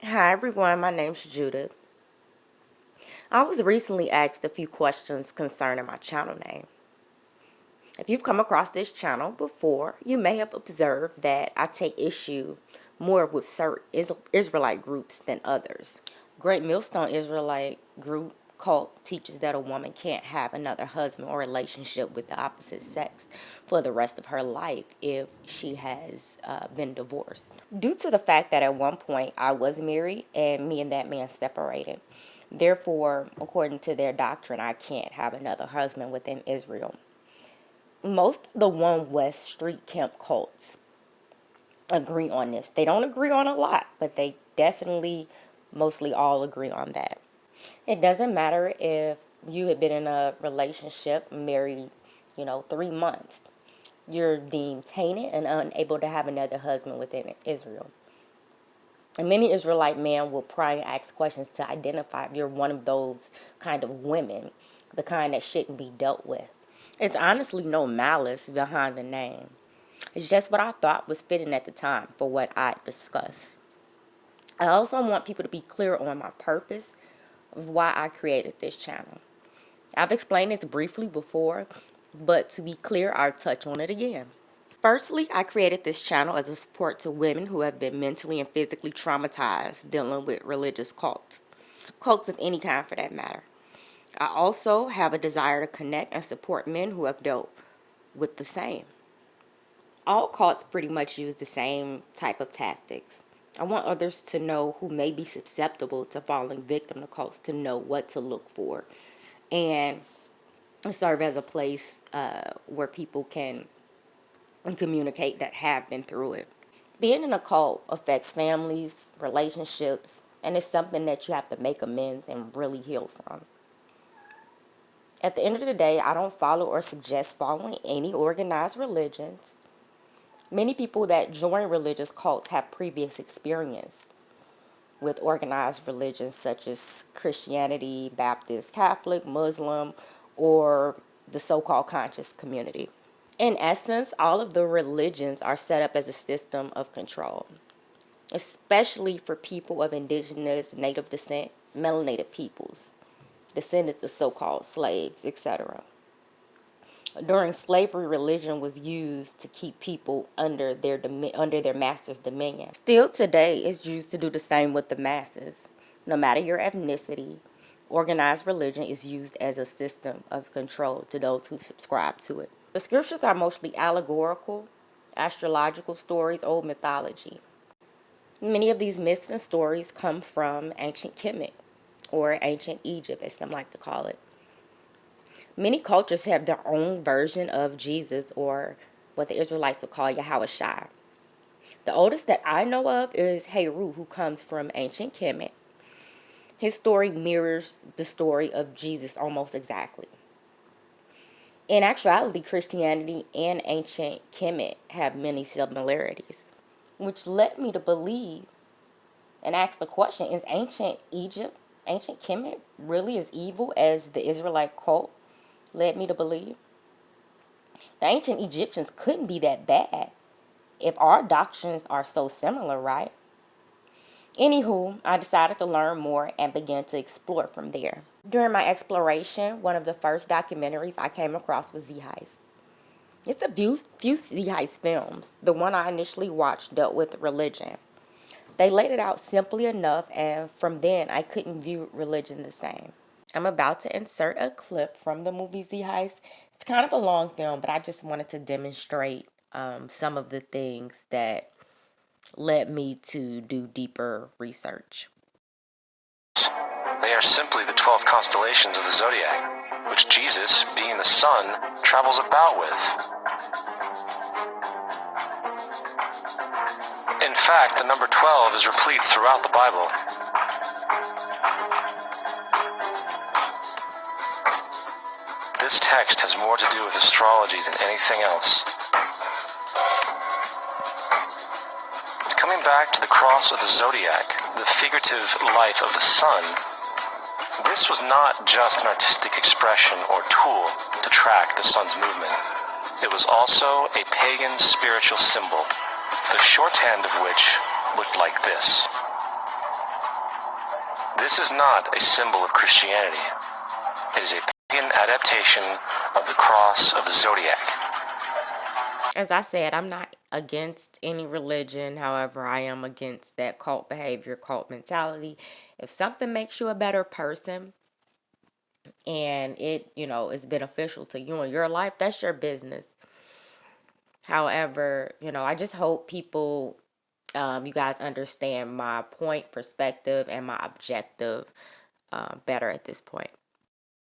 Hi everyone, my name's Judith. I was recently asked a few questions concerning my channel name. If you've come across this channel before, you may have observed that I take issue more with certain Israelite groups than others. Great Millstone Israelite group cult teaches that a woman can't have another husband or relationship with the opposite sex for the rest of her life if she has been divorced. Due to the fact that at one point I was married and me and that man separated, therefore, according to their doctrine, I can't have another husband within Israel. Most of the One West Street Camp cults agree on this. They don't agree on a lot, but they definitely mostly all agree on that. It doesn't matter if you had been in a relationship, married, 3 months. You're deemed tainted and unable to have another husband within Israel. And many Israelite men will pry and ask questions to identify if you're one of those kind of women, the kind that shouldn't be dealt with. It's honestly no malice behind the name. It's just what I thought was fitting at the time for what I discussed. I also want people to be clear on my purpose of why I created this channel. I've explained this briefly before, but to be clear, I'll touch on it again. Firstly, I created this channel as a support to women who have been mentally and physically traumatized dealing with religious cults of any kind for that matter. I also have a desire to connect and support men who have dealt with the same. All cults pretty much use the same type of tactics. I want others to know who may be susceptible to falling victim to cults to know what to look for and serve as a place where people can communicate that have been through it. Being in a cult affects families, relationships, and it's something that you have to make amends and really heal from. At the end of the day, I don't follow or suggest following any organized religions. Many people that join religious cults have previous experience with organized religions such as Christianity, Baptist, Catholic, Muslim, or the so-called conscious community. In essence, all of the religions are set up as a system of control, especially for people of indigenous, native descent, melanated peoples, descendants of so-called slaves, etc. During slavery, religion was used to keep people under their master's dominion. Still today, it's used to do the same with the masses. No matter your ethnicity, organized religion is used as a system of control to those who subscribe to it. The scriptures are mostly allegorical, astrological stories, old mythology. Many of these myths and stories come from ancient Kemet, or ancient Egypt, as some like to call it. Many cultures have their own version of Jesus, or what the Israelites would call Yahweh Shai. The oldest that I know of is Heru, who comes from ancient Kemet. His story mirrors the story of Jesus almost exactly. In actuality, Christianity and ancient Kemet have many similarities, which led me to believe and ask the question, is ancient Egypt, ancient Kemet, really as evil as the Israelite cult led me to believe? The ancient Egyptians couldn't be that bad if our doctrines are so similar, right? Anywho, I decided to learn more and began to explore from there. During my exploration, one of the first documentaries I came across was Z Heist. It's a few Z Heist films. The one I initially watched dealt with religion. They laid it out simply enough, and from then I couldn't view religion the same. I'm about to insert a clip from the movie Z Heist. It's kind of a long film, but I just wanted to demonstrate some of the things that led me to do deeper research. They are simply the 12 constellations of the zodiac, which Jesus, being the sun, travels about with. In fact, the number 12 is replete throughout the Bible. This text has more to do with astrology than anything else. Coming back to the cross of the zodiac, the figurative life of the sun, this was not just an artistic expression or tool to track the sun's movement. It was also a pagan spiritual symbol, the shorthand of which looked like this. This is not a symbol of Christianity. It is a pagan adaptation of the cross of the zodiac. As I said, I'm not against any religion. However, I am against that cult behavior, cult mentality. If something makes you a better person and it, is beneficial to you in your life, that's your business. However, I just hope people, you guys understand my point, perspective, and my objective better at this point.